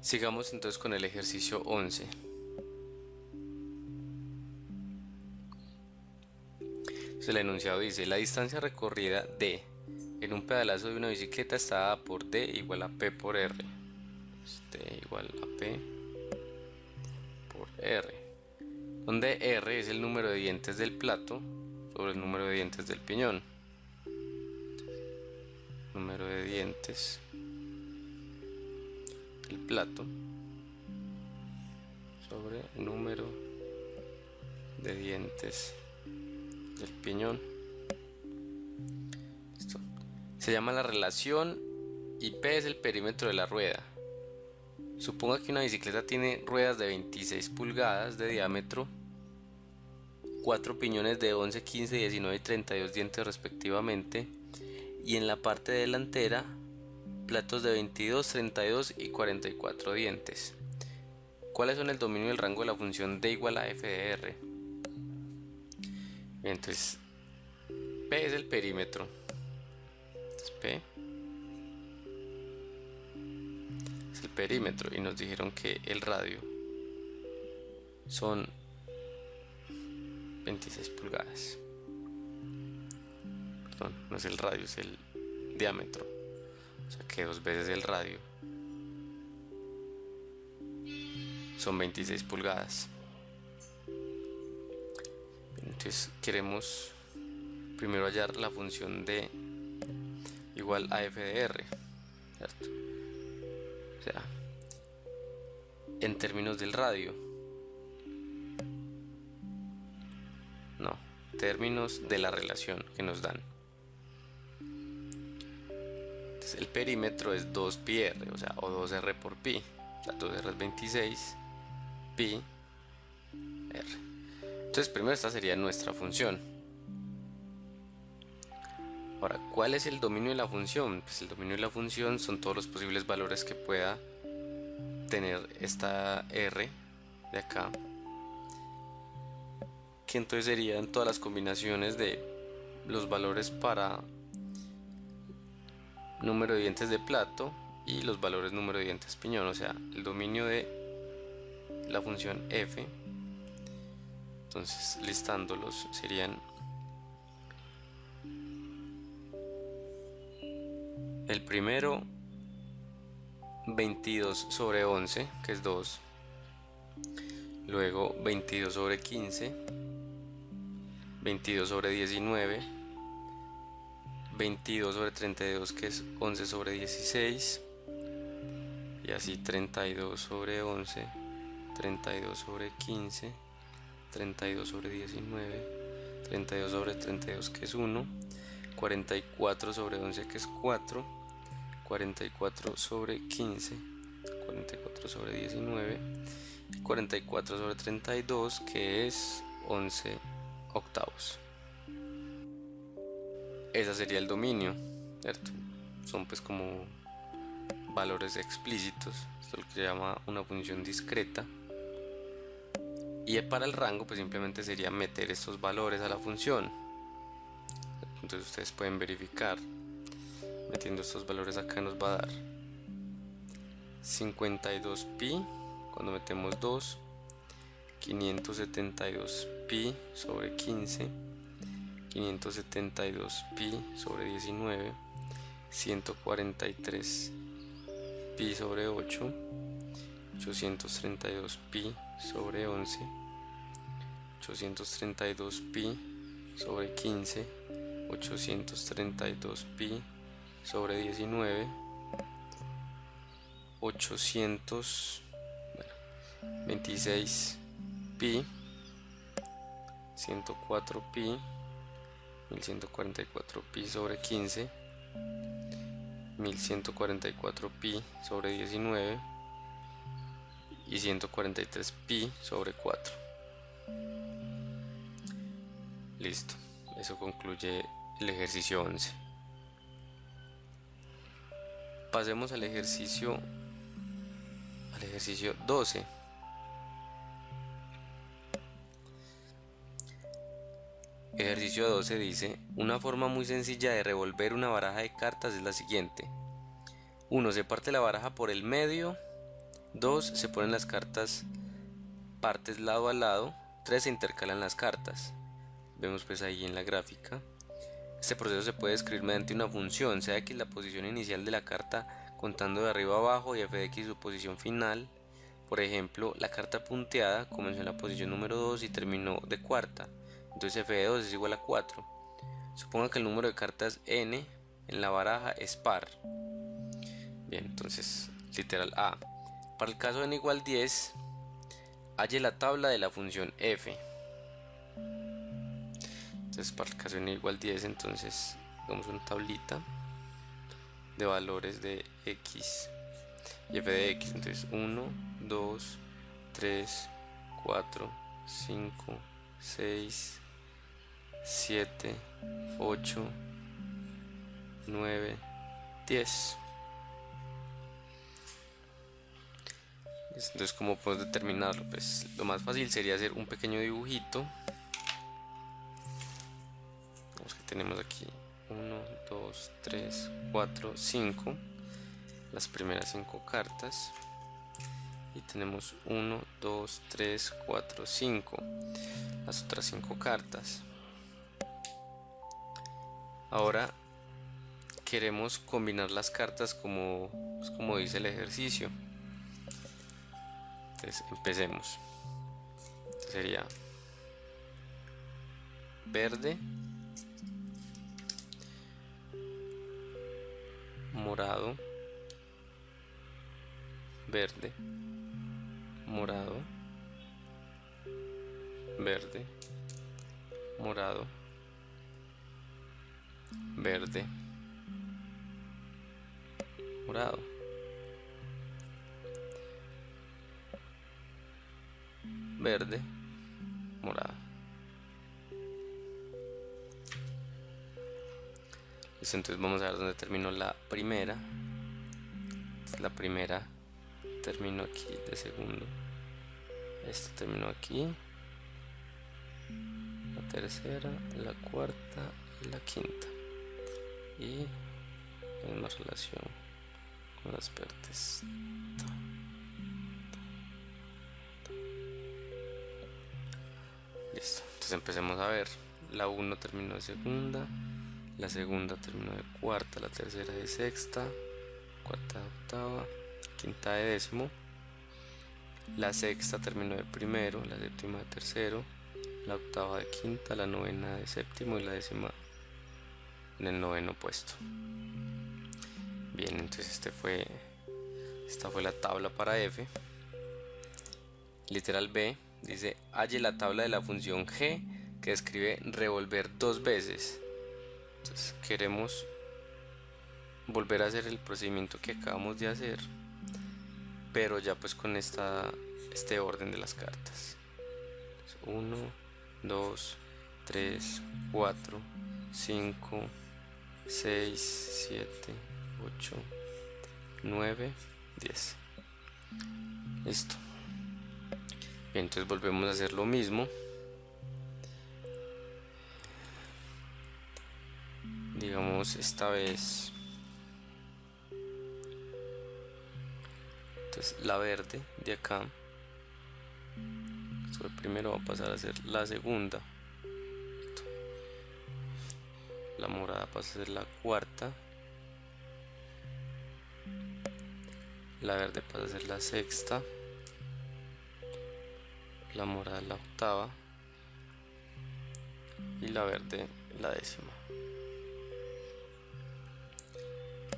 Sigamos entonces con el ejercicio 11. Entonces el enunciado dice: la distancia recorrida D en un pedalazo de una bicicleta está dada por D igual a P por R. D igual a P por R, donde R es el número de dientes del plato sobre el número de dientes del piñón. Número de dientes del plato sobre el número de dientes del piñón. Esto se llama la relación y P es el perímetro de la rueda. Suponga que una bicicleta tiene ruedas de 26 pulgadas de diámetro, 4 piñones de 11, 15, 19 y 32 dientes respectivamente, y en la parte delantera platos de 22, 32 y 44 dientes. ¿Cuáles son el dominio y el rango de la función D igual a f de R? Entonces P es el perímetro. Entonces, P es el perímetro y nos dijeron que el radio son 26 pulgadas. Perdón, no es el radio, es el diámetro. O sea que 2 veces el radio son 26 pulgadas. Entonces queremos primero hallar la función D igual a f de R, ¿cierto? O sea, en términos del radio. No, términos de la relación que nos dan. Entonces el perímetro es 2πr, o sea, o 2r por pi. O sea, 2r es 26, pi, r. Entonces primero esta sería nuestra función. Ahora, ¿cuál es el dominio de la función? Pues el dominio de la función son todos los posibles valores que pueda tener esta r de acá, que entonces serían todas las combinaciones de los valores para número de dientes de plato y los valores número de dientes piñón. O sea, el dominio de la función f, entonces listándolos, serían el primero 22 sobre 11, que es 2, luego 22 sobre 15, 22 sobre 19, 22 sobre 32, que es 11 sobre 16, y así 32 sobre 11, 32 sobre 15, 32 sobre 19, 32 sobre 32, que es 1, 44 sobre 11, que es 4, 44 sobre 15, 44 sobre 19, 44 sobre 32, que es 11 octavos. Ese sería el dominio, ¿cierto? Son pues como valores explícitos. Esto es lo que se llama una función discreta. Y para el rango pues simplemente sería meter estos valores a la función. Entonces ustedes pueden verificar. Metiendo estos valores acá nos va a dar 52pi cuando metemos 2, 572pi sobre 15, 572pi sobre 19, 143pi sobre 8, 832pi sobre 11, 832pi sobre 15, 832pi sobre 19, 826 pi, 104 pi, 1144 pi sobre 15, 1144 pi sobre 19 y 143 pi sobre 4. Listo, eso concluye el ejercicio 11. Pasemos al ejercicio 12. Ejercicio 12 dice: una forma muy sencilla de revolver una baraja de cartas es la siguiente. 1. Se parte la baraja por el medio 2 se ponen las cartas partes lado a lado, 3 se intercalan las cartas. Vemos pues ahí en la gráfica. Este proceso se puede describir mediante una función, sea x la posición inicial de la carta contando de arriba a abajo y f de x su posición final. Por ejemplo, la carta punteada comenzó en la posición número 2 y terminó de cuarta, entonces f de 2 es igual a 4. Suponga que el número de cartas n en la baraja es par. Bien, entonces literal A. Para el caso n igual 10, halle la tabla de la función f. Entonces para el caso n igual 10, entonces damos una tablita de valores de x y f de x. Entonces 1, 2, 3, 4, 5, 6, 7, 8, 9, 10. Entonces, ¿cómo podemos determinarlo? Pues lo más fácil sería hacer un pequeño dibujito. Vamos, que tenemos aquí 1, 2, 3, 4, 5, las primeras 5 cartas, y tenemos 1, 2, 3, 4, 5 las otras 5 cartas. Ahora queremos combinar las cartas como dice el ejercicio. Entonces empecemos. Entonces sería verde, morado, verde, morado, verde, morado, verde, morado, verde, morado. Listo, entonces vamos a ver dónde terminó la primera. La primera terminó aquí de segundo. Esta terminó aquí. La tercera, la cuarta y la quinta. Y la misma relación con las partes. Listo, entonces empecemos a ver. La 1 terminó de segunda, la segunda terminó de cuarta, la tercera de sexta, cuarta de octava, quinta de décimo, la sexta terminó de primero, la séptima de tercero, la octava de quinta, la novena de séptimo y la décima en el noveno puesto. Bien, entonces esta fue la tabla para f. Literal B dice: halle la tabla de la función g que describe revolver 2 veces. Entonces queremos volver a hacer el procedimiento que acabamos de hacer, pero ya pues con este orden de las cartas. 1, 2, 3, 4, 5, 6, 7, 8, 9, 10. Listo. Bien, entonces volvemos a hacer lo mismo. Digamos esta vez, entonces la verde de acá, esto primero va a pasar a ser la segunda, la morada pasa a ser la cuarta, la verde pasa a ser la sexta, la morada la octava y la verde la décima.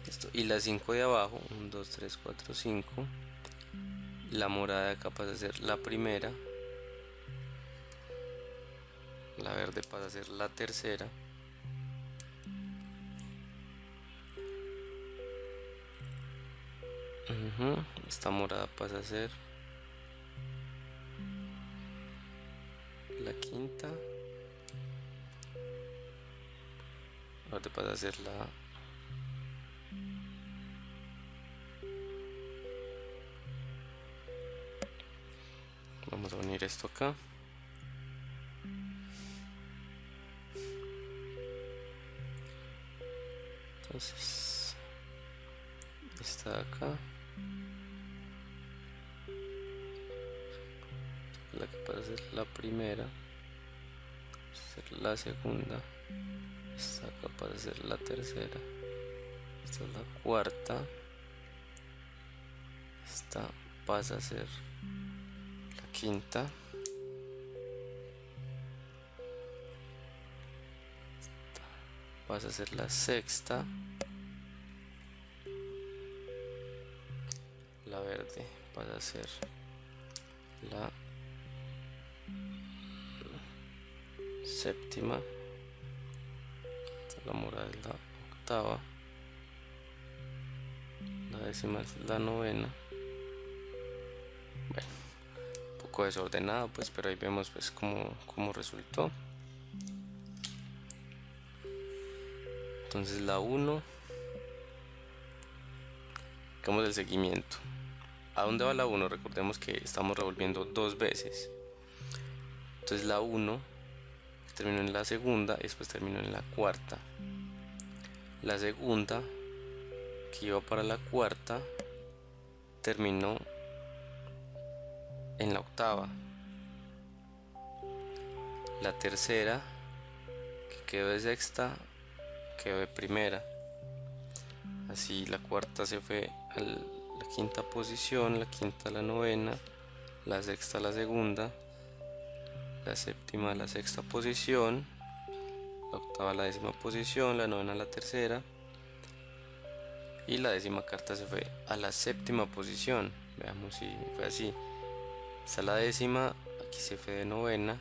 Listo. Y las 5 de abajo, 1, 2, 3, 4, 5, la morada de acá pasa a ser la primera, la verde pasa a ser la tercera, esta morada pasa a ser la quinta, la verde pasa a ser la vamos a unir esto acá. Entonces esta de acá la que pasa a ser la primera, ser la segunda, esta acá pasa a ser la tercera, esta es la cuarta, esta pasa a ser la quinta, esta pasa a ser la sexta, la verde pasa a ser la séptima, la morada es la octava, la décima es la novena. Bueno, un poco desordenado pues, pero ahí vemos pues cómo resultó. Entonces la 1, hagamos el seguimiento. ¿A dónde va la 1? Recordemos que estamos revolviendo dos veces. Entonces la 1 terminó en la segunda y después terminó en la cuarta. La segunda, que iba para la cuarta, terminó en la octava. La tercera, que quedó de sexta, quedó de primera. Así la cuarta se fue a la quinta posición, la quinta a la novena, la sexta a la segunda, la séptima a la sexta posición, la octava a la décima posición, la novena a la tercera y la décima carta se fue a la séptima posición. Veamos si fue así. Está la décima, aquí se fue de novena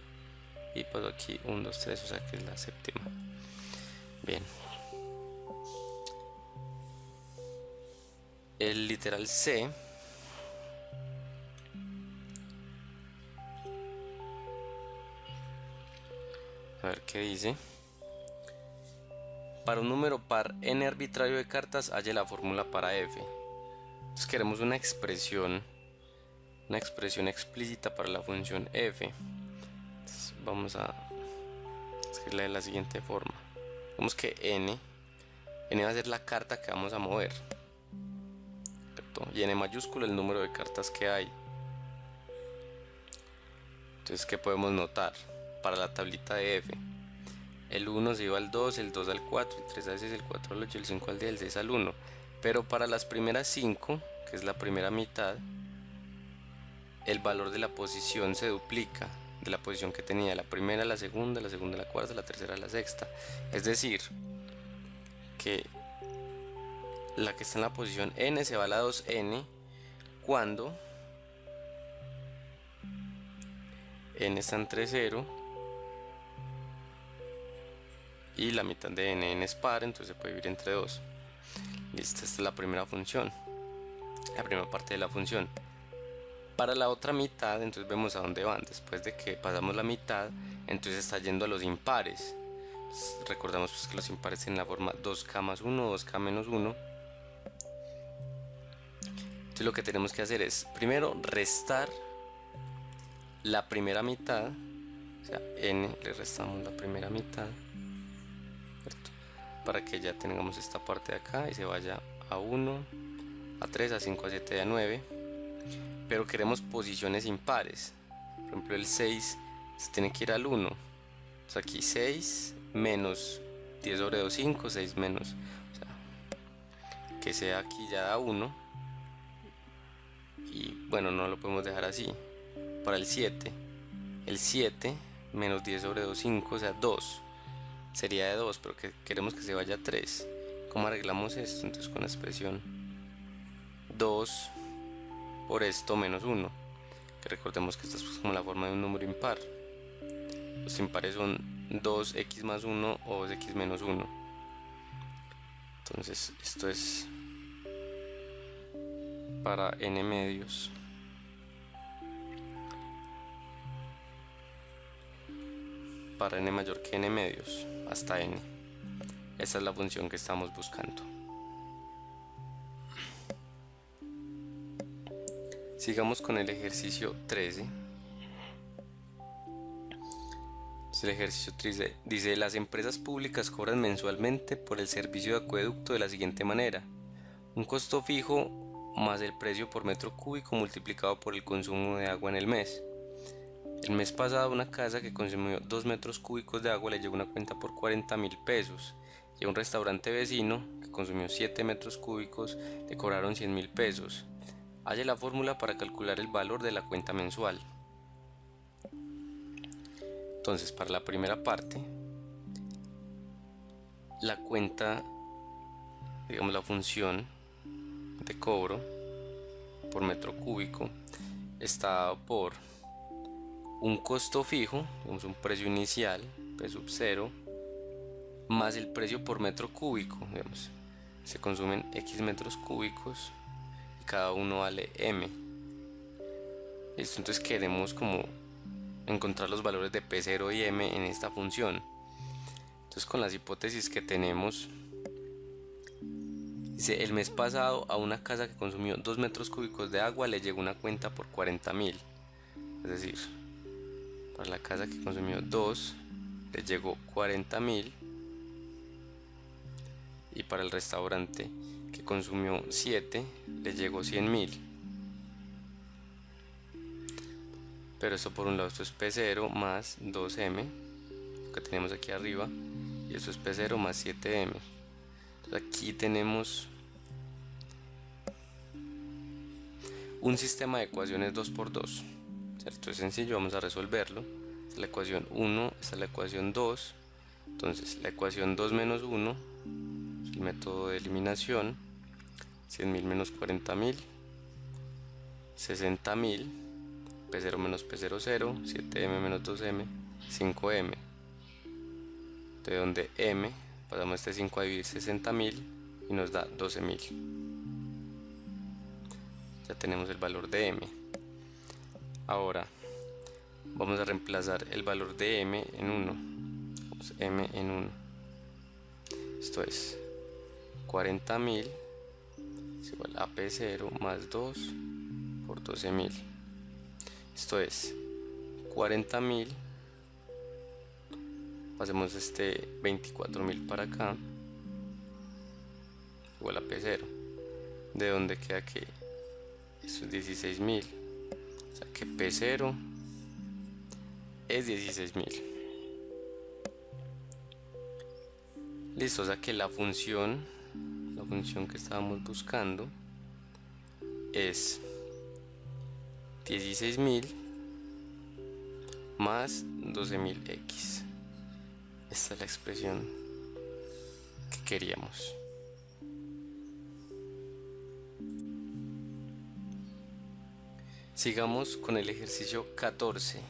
y pasó aquí 1, 2, 3, o sea que es la séptima. Bien. El literal C a ver qué dice. Para un número par n arbitrario de cartas, halle la fórmula para f. Entonces queremos una expresión explícita para la función f. Entonces vamos a escribirla de la siguiente forma. Vemos que n va a ser la carta que vamos a mover, ¿cierto? Y n mayúsculo el número de cartas que hay. Entonces, ¿qué podemos notar? Para la tablita de f, el 1 se iba al 2, el 2 al 4, el 3 al 6, el 4 al 8, el 5 al 10, el 6 al 1. Pero para las primeras 5, que es la primera mitad, el valor de la posición se duplica de la posición que tenía la primera a la segunda a la cuarta, la tercera a la sexta. Es decir, que la que está en la posición n se va a la 2n cuando n está entre 0 y la mitad de n es par, entonces se puede dividir entre 2. Listo, esta es la primera función, la primera parte de la función. Para la otra mitad, entonces vemos a dónde van. Después de que pasamos la mitad, entonces está yendo a los impares. Entonces, recordamos pues que los impares tienen la forma 2k más 1, 2k menos 1. Entonces lo que tenemos que hacer es primero restar la primera mitad, o sea, n le restamos la primera mitad, ¿cierto? Para que ya tengamos esta parte de acá y se vaya a 1, a 3, a 5, a 7 y a 9. Pero queremos posiciones impares. Por ejemplo, el 6 se tiene que ir al 1. Entonces aquí 6 menos 10 sobre 2, 5, 6 menos, o sea, que sea aquí ya da 1. Y bueno, no lo podemos dejar así. Para el 7 menos 10 sobre 2, 5, o sea 2. Sería de 2, pero que queremos que se vaya a 3. ¿Cómo arreglamos esto? Entonces con la expresión 2 por esto menos 1, que recordemos que esta es pues como la forma de un número impar. Los impares son 2x más 1 o 2x menos 1. Entonces esto es para n medios. Para n mayor que n medios, hasta n. Esta es la función que estamos buscando. Sigamos con el ejercicio 13. El ejercicio 13 dice: las empresas públicas cobran mensualmente por el servicio de acueducto de la siguiente manera: un costo fijo más el precio por metro cúbico multiplicado por el consumo de agua en el mes. El mes pasado una casa que consumió 2 metros cúbicos de agua le llegó una cuenta por 40.000 pesos. Y a un restaurante vecino que consumió 7 metros cúbicos le cobraron 100.000 pesos. Halle la fórmula para calcular el valor de la cuenta mensual. Entonces, para la primera parte, la cuenta, digamos la función de cobro por metro cúbico está dado por un costo fijo, digamos un precio inicial, P sub 0, más el precio por metro cúbico, digamos, se consumen X metros cúbicos y cada uno vale M. Listo, entonces queremos como encontrar los valores de P0 y M en esta función. Entonces con las hipótesis que tenemos, dice, el mes pasado a una casa que consumió 2 metros cúbicos de agua le llegó una cuenta por 40.000. Es decir, para la casa que consumió 2 le llegó 40.000 y para el restaurante que consumió 7 le llegó 100.000. Pero esto por un lado, esto es P0 más 2M, que tenemos aquí arriba, y esto es P0 más 7M. Entonces aquí tenemos un sistema de ecuaciones 2×2, ¿cierto? Es sencillo, vamos a resolverlo. Esta es la ecuación 1, esta es la ecuación 2. Entonces la ecuación 2 menos 1, el método de eliminación, 100.000 menos 40.000, 60.000, P0 menos P00, 7M menos 2M, 5M. De donde M, pasamos este 5 a dividir 60.000 y nos da 12.000. Ya tenemos el valor de M. Ahora vamos a reemplazar el valor de M en 1. M en 1. Esto es 40.000 es igual a P0 más 2 por 12.000. Esto es 40.000. Pasemos este 24.000 para acá, igual a P0. De donde queda que esto es 16.000. O sea que P0 es 16.000. Listo, o sea que la función que estábamos buscando es 16.000 más 12.000x. Esta es la expresión que queríamos. Sigamos con el ejercicio 14.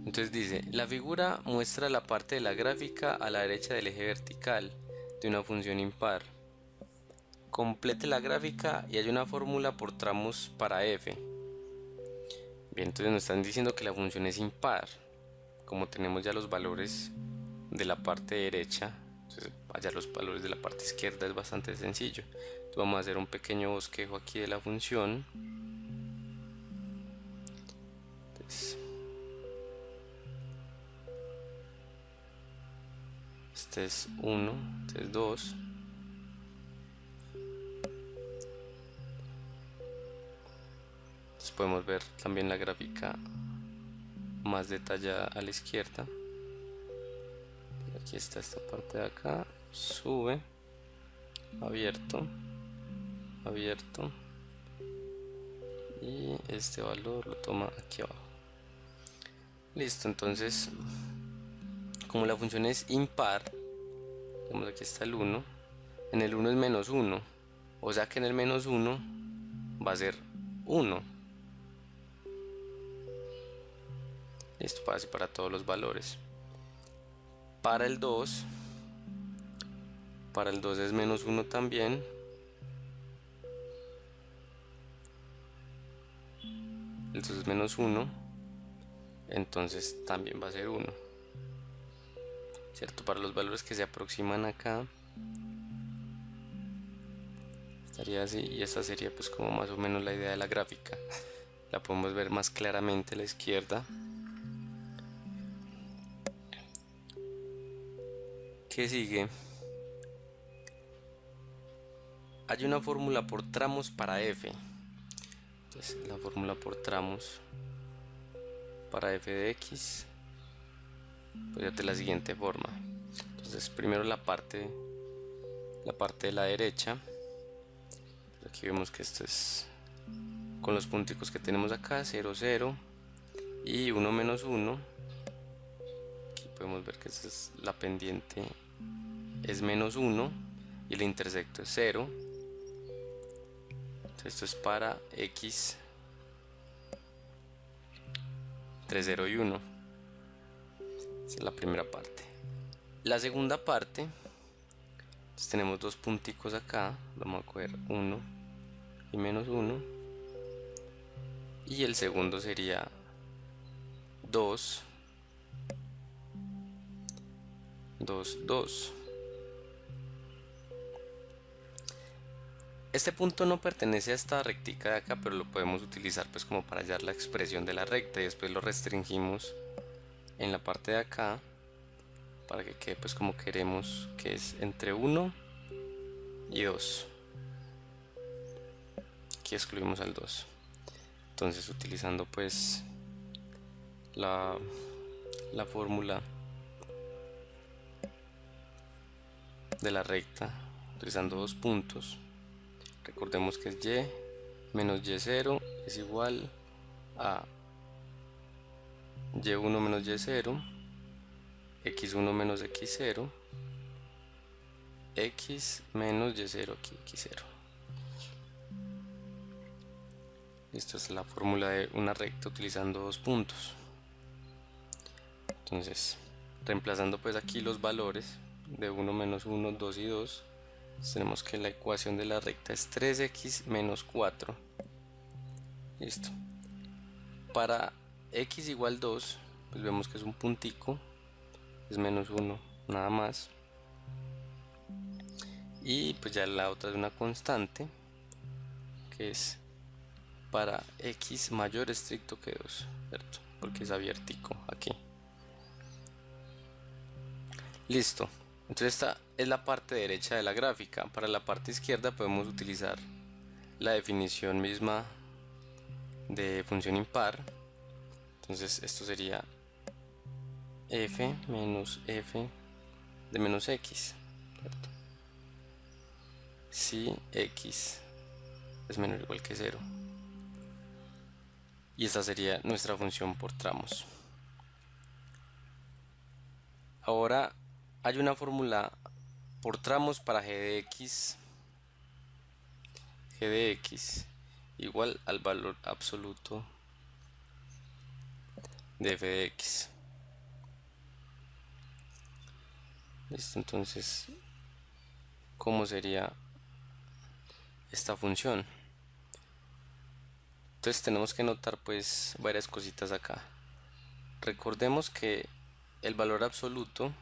Entonces dice, la figura muestra la parte de la gráfica a la derecha del eje vertical de una función impar. Complete la gráfica y hay una fórmula por tramos para f. Bien, entonces nos están diciendo que la función es impar. Como tenemos ya los valores de la parte derecha, entonces allá los valores de la parte izquierda, es bastante sencillo. Entonces vamos a hacer un pequeño bosquejo aquí de la función. Entonces, este es 1, este es 2. Entonces podemos ver también la gráfica más detallada a la izquierda. Aquí está esta parte de acá, sube, abierto, abierto, y este valor lo toma aquí abajo. Listo, entonces como la función es impar, vemos aquí está el 1, en el 1 es menos 1, o sea que en el menos 1 va a ser 1. Listo, para todos los valores. Para el 2 es menos 1 también. El 2 es menos 1, entonces también va a ser 1. ¿Cierto? Para los valores que se aproximan acá estaría así, y esta sería pues como más o menos la idea de la gráfica. La podemos ver más claramente a la izquierda. ¿Qué sigue? Hay una fórmula por tramos para f. Entonces la fórmula por tramos para f de x pues de la siguiente forma. Entonces primero la parte de la derecha. Aquí vemos que esto es con los punticos que tenemos acá, 0, 0 y 1 menos 1. Aquí podemos ver que esta es la pendiente, es menos 1 y el intersecto es 0. Entonces esto es para x entre 0 y 1. Esa es la primera parte. La segunda parte, entonces tenemos dos punticos acá, vamos a coger 1 y menos 1, y el segundo sería 2, 2, 2. Este punto no pertenece a esta rectica de acá, pero lo podemos utilizar pues como para hallar la expresión de la recta, y después lo restringimos en la parte de acá para que quede pues como queremos, que es entre 1 y 2. Aquí excluimos al 2. Entonces utilizando pues la fórmula de la recta, utilizando dos puntos, recordemos que es y menos y0 es igual a y1 menos y0, x1 menos x0, x menos y0 aquí x0. Esta es la fórmula de una recta utilizando dos puntos. Entonces, reemplazando pues aquí los valores de 1 menos 1, 2 y 2, tenemos que la ecuación de la recta es 3x menos 4. Listo. Para x igual 2, pues vemos que es un puntico, es menos 1, nada más. Y pues ya la otra es una constante, que es para x mayor estricto que 2, ¿cierto? Porque es abiertico aquí. Listo. Entonces esta es la parte derecha de la gráfica. Para la parte izquierda podemos utilizar la definición misma de función impar. Entonces esto sería f menos f de menos x, ¿cierto? Si x es menor o igual que 0. Y esta sería nuestra función por tramos. Ahora hay una fórmula por tramos para g de x. G de x igual al valor absoluto de f de x. Listo, entonces, ¿cómo sería esta función? Entonces tenemos que notar pues varias cositas acá. Recordemos que el valor absoluto,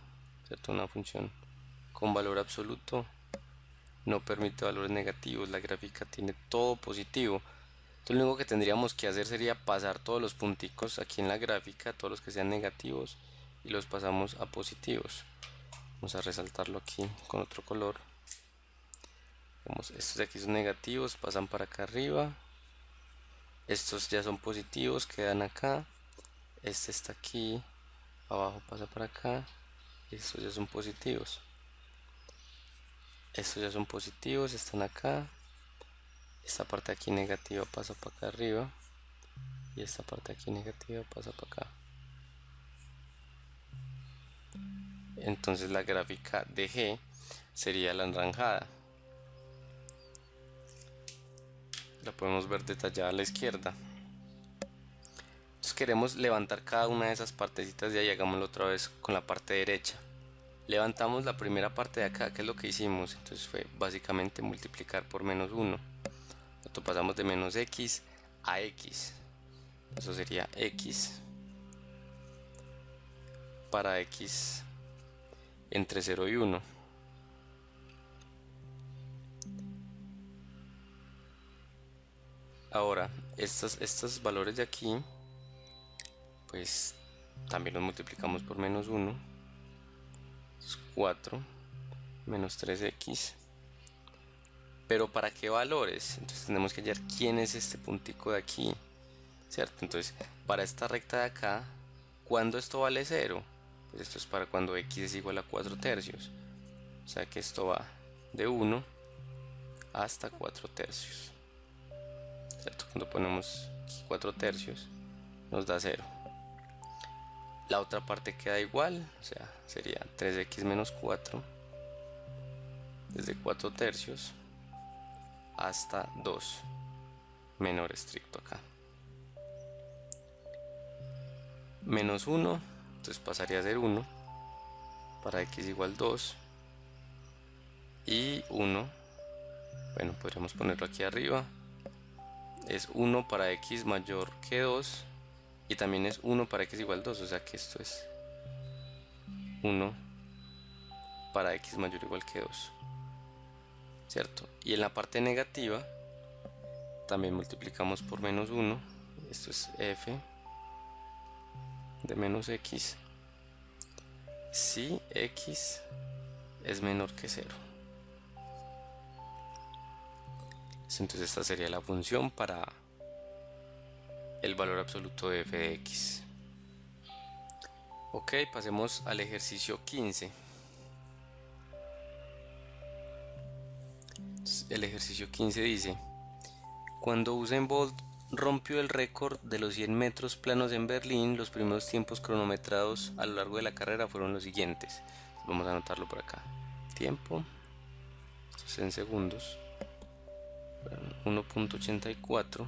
¿cierto? Una función con valor absoluto no permite valores negativos, la gráfica tiene todo positivo. Entonces lo único que tendríamos que hacer sería pasar todos los punticos aquí en la gráfica, todos los que sean negativos, y los pasamos a positivos. Vamos a resaltarlo aquí con otro color. Estos de aquí son negativos, pasan para acá arriba. Estos ya son positivos, quedan acá. Este está aquí, abajo pasa para acá. Estos ya son positivos. Estos ya son positivos, están acá. Esta parte aquí negativa pasa para acá arriba. Y esta parte aquí negativa pasa para acá. Entonces la gráfica de G sería la anaranjada. La podemos ver detallada a la izquierda. Entonces queremos levantar cada una de esas partecitas de ahí. Hagámoslo otra vez con la parte derecha. Levantamos la primera parte de acá, que es lo que hicimos. Entonces fue básicamente multiplicar por menos 1. Esto pasamos de menos x a x. Eso sería x para x entre 0 y 1. Ahora, estos valores de aquí, pues también los multiplicamos por menos 1. Es 4 menos 3x pero ¿para qué valores? Entonces tenemos que hallar quién es este puntico de aquí, ¿cierto? Entonces, para esta recta de acá, ¿cuándo esto vale 0? Pues esto es para cuando x es igual a 4 tercios. O sea que esto va de 1 hasta 4 tercios, ¿cierto? Cuando ponemos 4 tercios, nos da 0. La otra parte queda igual, o sea, sería 3x menos 4, desde 4 tercios hasta 2, menor estricto acá. Menos 1, entonces pasaría a ser 1 para x igual 2. Y 1, bueno, podríamos ponerlo aquí arriba, es 1 para x mayor que 2. Y también es 1 para x igual 2, o sea que esto es 1 para x mayor o igual que 2, ¿cierto? Y en la parte negativa también multiplicamos por menos 1, esto es f de menos x si x es menor que 0. Entonces esta sería la función para el valor absoluto de f de x. Ok, pasemos al ejercicio 15. El ejercicio 15 dice: cuando Usain Bolt rompió el récord de los 100 metros planos en Berlín, los primeros tiempos cronometrados a lo largo de la carrera fueron los siguientes. Vamos a anotarlo por acá. Tiempo, esto es en segundos, 1.84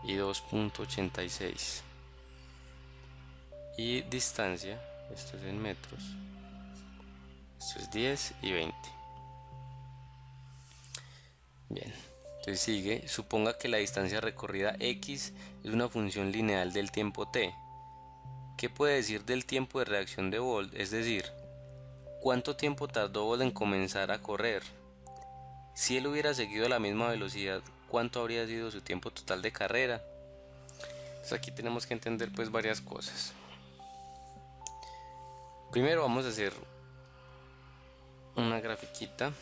y 2.86. Y distancia, esto es en metros, esto es 10 y 20. Bien, entonces sigue: suponga que la distancia recorrida x es una función lineal del tiempo t. ¿Qué puede decir del tiempo de reacción de Bolt? Es decir, ¿cuánto tiempo tardó Bolt en comenzar a correr? Si él hubiera seguido a la misma velocidad, ¿cuánto habría sido su tiempo total de carrera? Entonces aquí tenemos que entender pues varias cosas. Primero vamos a hacer una grafiquita,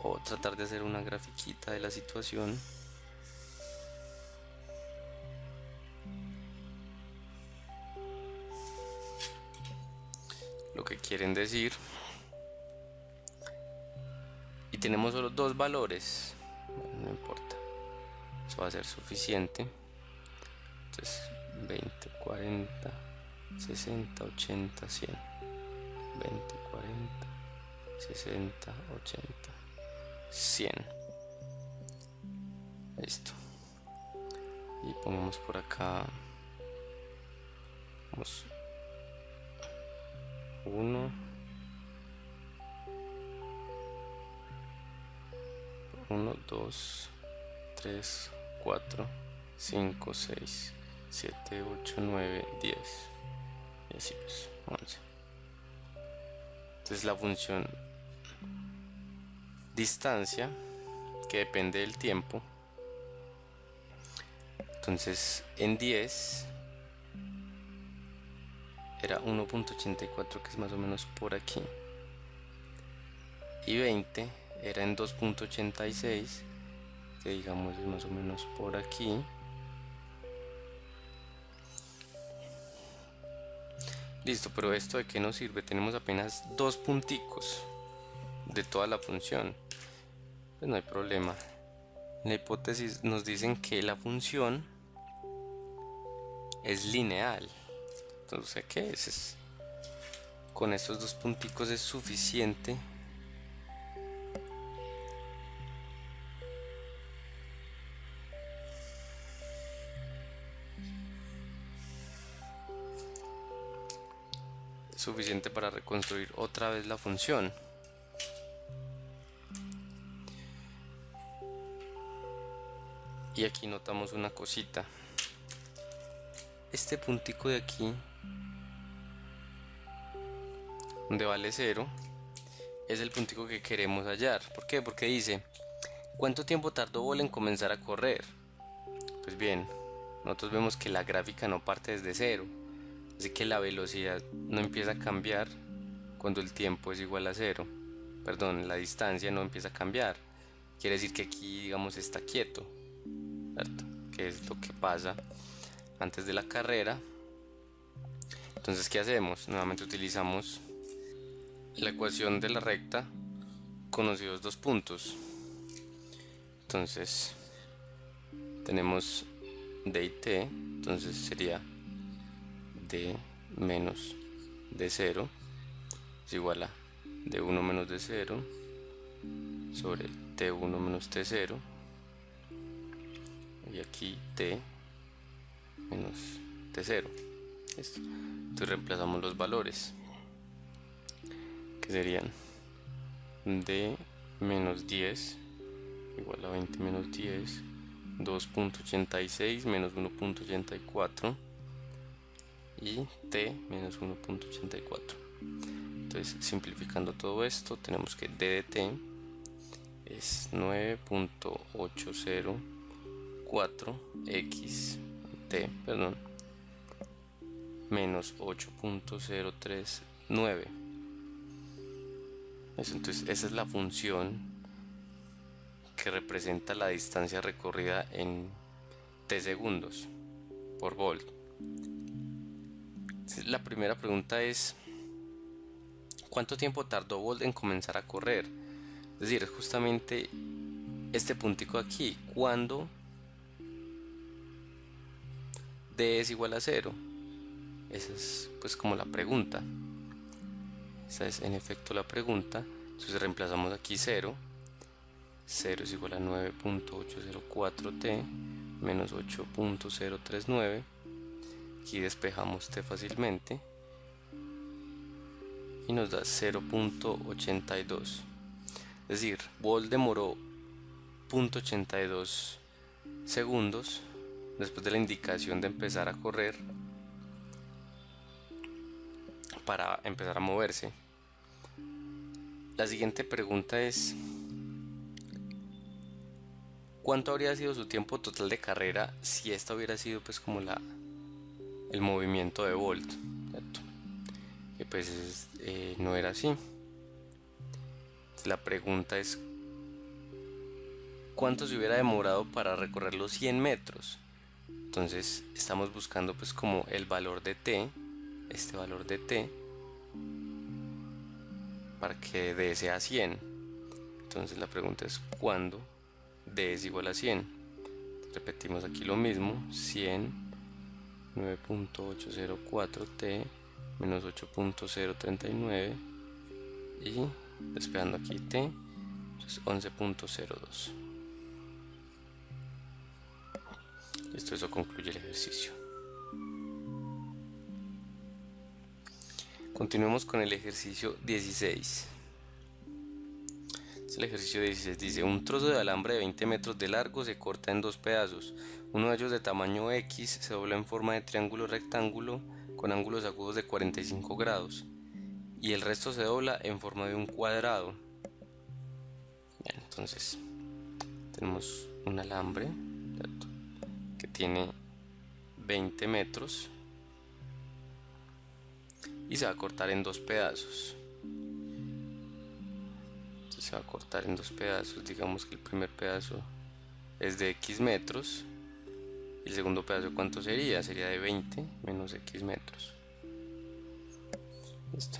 o tratar de hacer una grafiquita de la situación. Lo que quieren decir. Y tenemos solo dos valores. Bueno, no importa, eso va a ser suficiente. Entonces 20, 40, 60, 80, 100. 20, 40, 60, 80, 100. Listo. Y pongamos por acá, vamos, 1, 1, 2, 3, 4, 5, 6, 7, 8, 9, 10. Y así pues, 11. Entonces la función distancia, que depende del tiempo, entonces en 10 era 1.84, que es más o menos por aquí, y 20 era en 2.86, que digamos es más o menos por aquí. Listo, pero ¿esto de qué nos sirve? Tenemos apenas dos punticos de toda la función. Pues no hay problema. En la hipótesis nos dicen que la función es lineal. Entonces, ¿qué es? Con estos dos punticos es suficiente para reconstruir otra vez la función. Y aquí notamos una cosita. Este puntico de aquí, donde vale 0, es el puntico que queremos hallar. ¿Por qué? Porque dice: ¿cuánto tiempo tardó Bolt en comenzar a correr? Pues bien, nosotros vemos que la gráfica no parte desde 0, así que la velocidad no empieza a cambiar cuando el tiempo es igual a 0. Perdón, la distancia no empieza a cambiar. Quiere decir que aquí, digamos, está quieto, ¿cierto? Que es lo que pasa antes de la carrera. Entonces, ¿qué hacemos? Nuevamente utilizamos la ecuación de la recta conocidos dos puntos. Entonces, tenemos d y t, entonces sería d menos d0 es igual a d1 menos d0 sobre t1 menos t0, y aquí t menos t0. Listo. Entonces reemplazamos los valores, que serían d menos 10 igual a 20 menos 10, 2.86 menos 1.84 y t menos 1.84. Entonces, simplificando todo esto, tenemos que d de t es 9.804 t, perdón, menos 8.039. Entonces, esa es la función que representa la distancia recorrida en t segundos por volt. La primera pregunta es: ¿cuánto tiempo tardó Bolt en comenzar a correr? Es decir, es justamente este puntico aquí, cuando d es igual a 0. Esa es pues como la pregunta. Esa es en efecto la pregunta. Entonces reemplazamos aquí 0. 0 es igual a 9.804 t menos 8.039. Aquí despejamos t fácilmente y nos da 0.82. Es decir, Bolt demoró 0.82 segundos después de la indicación de empezar a correr para empezar a moverse. La siguiente pregunta es: ¿cuánto habría sido su tiempo total de carrera si esta hubiera sido pues como el movimiento de Bolt, ¿cierto? Que pues no era así. La pregunta es: ¿cuánto se hubiera demorado para recorrer los 100 metros? Entonces estamos buscando pues como el valor de t, este valor de t, para que d sea 100. Entonces la pregunta es: ¿cuándo d es igual a 100? Repetimos aquí lo mismo: 100, 9.804 t menos 8.039 y despejando aquí t, entonces 11.02. Listo, eso concluye el ejercicio. Continuemos con el ejercicio 16. El ejercicio 16 dice: un trozo de alambre de 20 metros de largo se corta en dos pedazos. Uno de ellos de tamaño X se dobla en forma de triángulo rectángulo con ángulos agudos de 45 grados y el resto se dobla en forma de un cuadrado. Bien, entonces tenemos un alambre, ¿cierto?, que tiene 20 metros y se va a cortar en dos pedazos. Entonces se va a cortar en dos pedazos. Digamos que el primer pedazo es de X metros y el segundo pedazo, ¿cuánto sería? Sería de 20 menos X metros. Listo.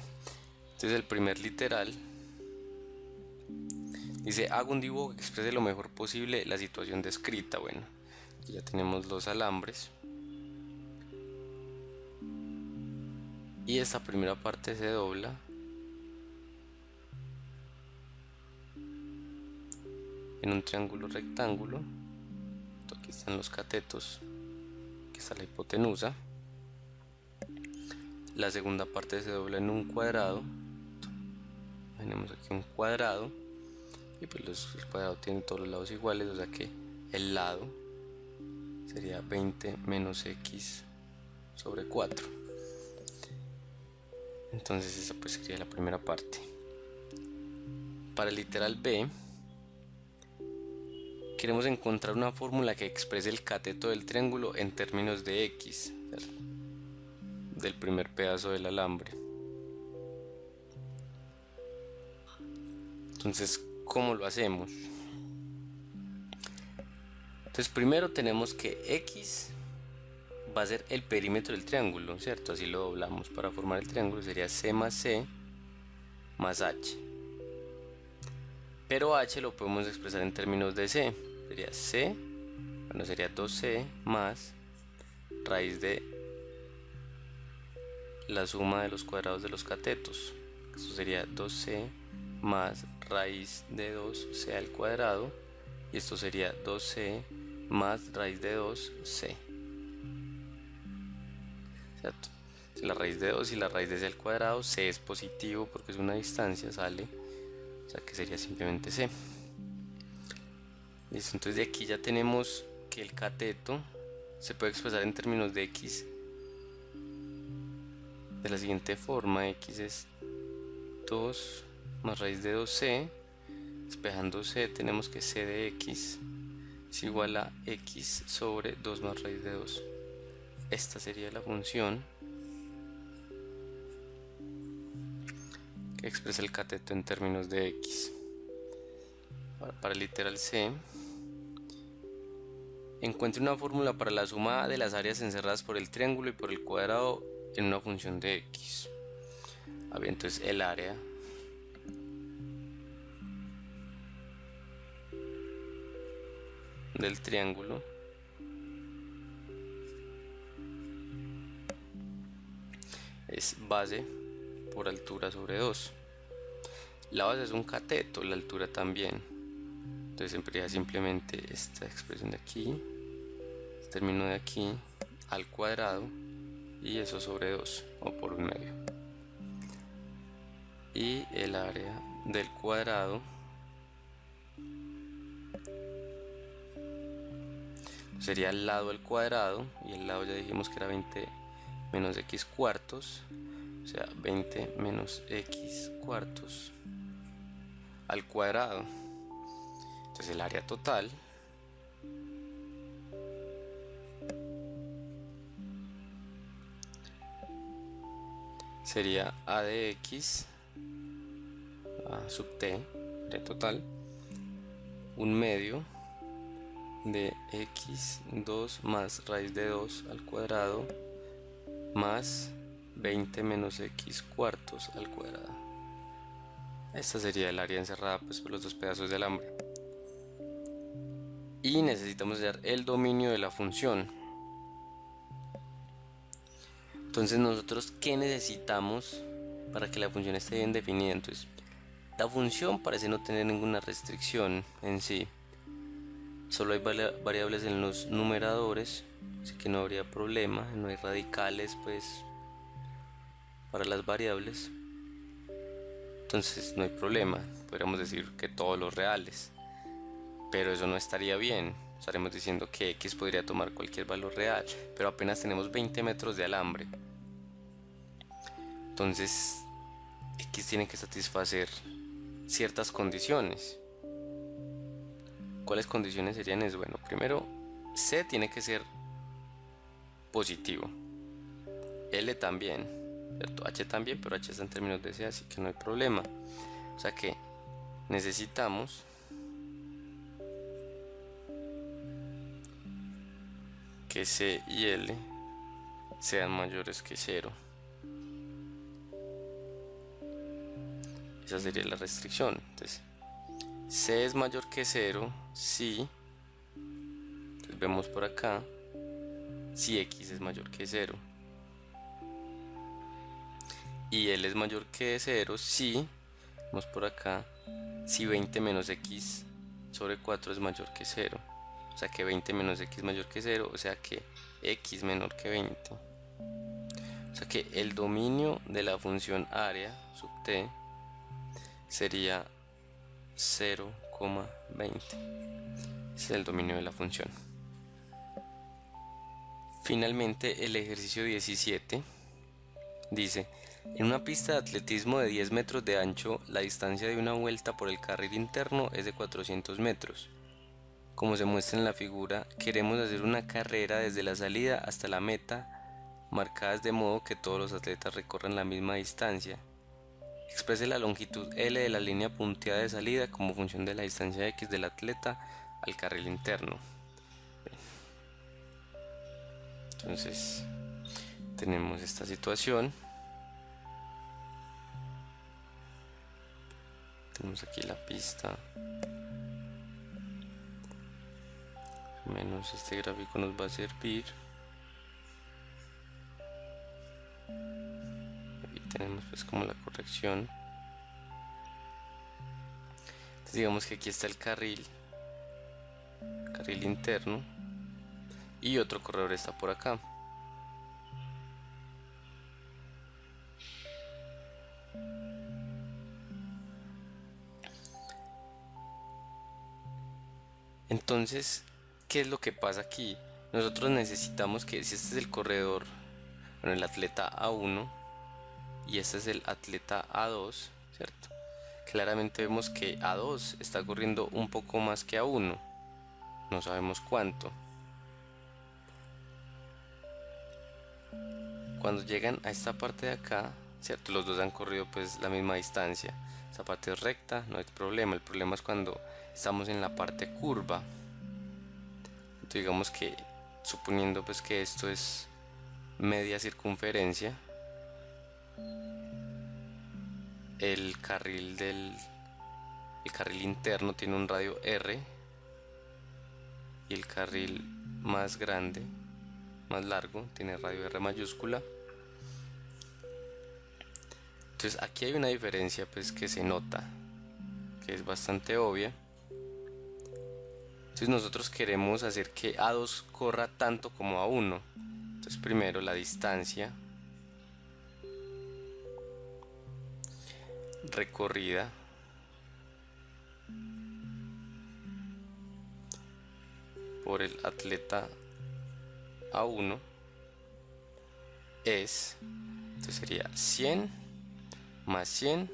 Entonces el primer literal dice: hago un dibujo que exprese lo mejor posible la situación descrita. Bueno, ya tenemos los alambres y esta primera parte se dobla en un triángulo rectángulo. Aquí están los catetos, aquí está la hipotenusa. La segunda parte se dobla en un cuadrado. Tenemos aquí un cuadrado y pues el cuadrado tiene todos los lados iguales, o sea que el lado sería 20 menos X sobre 4. Entonces esa pues sería la primera parte. Para el literal B queremos encontrar una fórmula que exprese el cateto del triángulo en términos de X, del primer pedazo del alambre. Entonces, ¿cómo lo hacemos? Entonces primero tenemos que X va a ser el perímetro del triángulo, ¿cierto? Así lo doblamos para formar el triángulo, sería C más C más H. Pero H lo podemos expresar en términos de C, sería C, bueno, sería 2C más raíz de la suma de los cuadrados de los catetos. Eso sería 2C más raíz de 2C al cuadrado, y esto sería 2C más raíz de 2C, ¿cierto? Si la raíz de 2 y la raíz de C al cuadrado, C es positivo porque es una distancia, sale, o sea que sería simplemente C. Listo, entonces de aquí ya tenemos que el cateto se puede expresar en términos de X de la siguiente forma: X es 2 más raíz de 2C, despejando C tenemos que C de X es igual a X sobre 2 más raíz de 2. Esta sería la función que expresa el cateto en términos de X. Ahora, para el literal C, encuentre una fórmula para la suma de las áreas encerradas por el triángulo y por el cuadrado en una función de X. A ver, entonces el área del triángulo es base por altura sobre 2. La base es un cateto, la altura también. Entonces sería simplemente esta expresión de aquí, este término de aquí, al cuadrado, y eso sobre 2, o por un medio. Y el área del cuadrado sería el lado al cuadrado, y el lado ya dijimos que era 20 menos x cuartos, o sea 20 menos x cuartos al cuadrado. Entonces el área total sería a de x a sub t, área total, un medio de x2 más raíz de 2 al cuadrado más 20 menos x cuartos al cuadrado. Esta sería el área encerrada pues por los dos pedazos de alambre. Y necesitamos hallar el dominio de la función. Entonces nosotros, ¿qué necesitamos para que la función esté bien definida? Entonces, la función parece no tener ninguna restricción en sí. Solo hay variables en los numeradores, así que no habría problema. No hay radicales pues para las variables, entonces no hay problema. Podríamos decir que todos los reales, pero eso no estaría bien. Estaremos diciendo que x podría tomar cualquier valor real, pero apenas tenemos 20 metros de alambre. Entonces x tiene que satisfacer ciertas condiciones. ¿Cuáles condiciones serían eso? Bueno, primero c tiene que ser positivo, L también, ¿cierto? H también, pero H está en términos de C, así que no hay problema. O sea que necesitamos que C y L sean mayores que 0. Esa sería la restricción. Entonces, C es mayor que 0 si, entonces vemos por acá, si X es mayor que 0. Y L es mayor que 0 si, vemos por acá, si 20 menos X sobre 4 es mayor que 0. O sea que 20 menos X mayor que 0, o sea que X menor que 20. O sea que el dominio de la función área sub t sería 0,20. Ese es el dominio de la función. Finalmente, el ejercicio 17 dice: en una pista de atletismo de 10 metros de ancho, la distancia de una vuelta por el carril interno es de 400 metros. Como se muestra en la figura, queremos hacer una carrera desde la salida hasta la meta, marcadas de modo que todos los atletas recorran la misma distancia. Exprese la longitud L de la línea punteada de salida como función de la distancia X del atleta al carril interno. Entonces tenemos esta situación. Tenemos aquí la pista. Menos este gráfico nos va a servir. Aquí tenemos pues como la corrección. Entonces digamos que aquí está el carril interno y otro corredor está por acá. Entonces, ¿qué es lo que pasa aquí? Nosotros necesitamos que, si este es el corredor, bueno, el atleta A1 y este es el atleta A2, ¿cierto? Claramente vemos que A2 está corriendo un poco más que A1, no sabemos cuánto. Cuando llegan a esta parte de acá, ¿cierto? Los dos han corrido pues la misma distancia. Esta parte es recta, no hay problema. El problema es cuando estamos en la parte curva. Entonces digamos que, suponiendo pues que esto es media circunferencia, el carril interno tiene un radio R y el carril más grande, más largo, tiene radio R mayúscula. Entonces aquí hay una diferencia pues que se nota, que es bastante obvia. Entonces nosotros queremos hacer que A2 corra tanto como A1. Entonces primero la distancia recorrida por el atleta A1 es, entonces sería 100 más 100,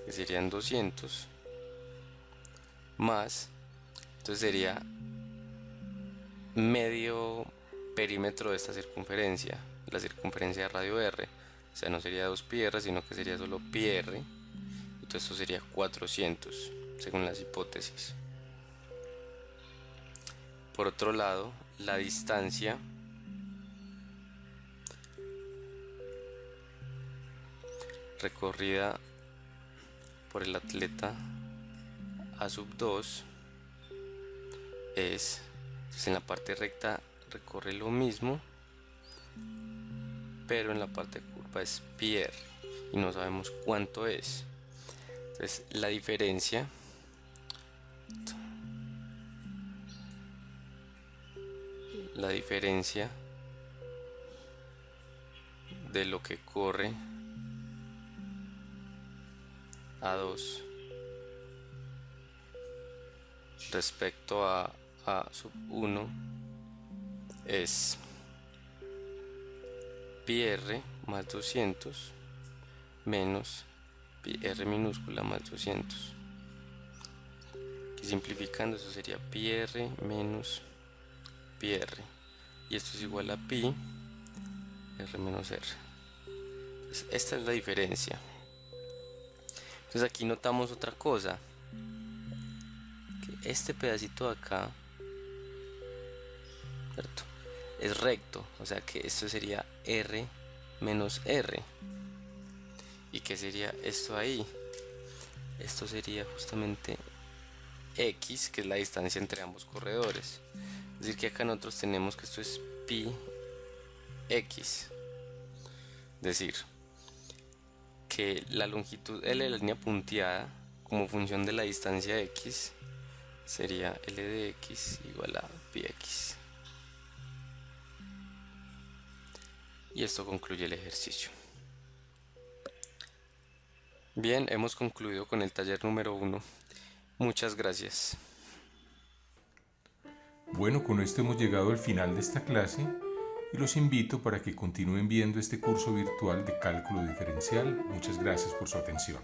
que serían 200, más, entonces sería medio perímetro de esta circunferencia, la circunferencia de radio R. O sea, no sería 2πr, sino que sería solo πr. Entonces esto sería 400, según las hipótesis. Por otro lado, la distancia recorrida por el atleta A2 es, entonces en la parte recta recorre lo mismo, pero en la parte curva es πr y no sabemos cuánto es. Entonces la diferencia de lo que corre A2 respecto a A1 es πr más 200 menos πr minúscula más 200, y simplificando eso sería πr menos πr, y esto es igual a pi r menos r. Entonces, esta es la diferencia. Entonces aquí notamos otra cosa, que este pedacito de acá, ¿cierto?, es recto, o sea que esto sería r menos r. ¿Y qué sería esto ahí? Esto sería justamente x, que es la distancia entre ambos corredores. Es decir, que acá nosotros tenemos que esto es pi x. Es decir, que la longitud L de la línea punteada como función de la distancia x sería L de x igual a pi x. Y esto concluye el ejercicio. Bien, hemos concluido con el taller número 1. Muchas gracias. Bueno, con esto hemos llegado al final de esta clase y los invito para que continúen viendo este curso virtual de cálculo diferencial. Muchas gracias por su atención.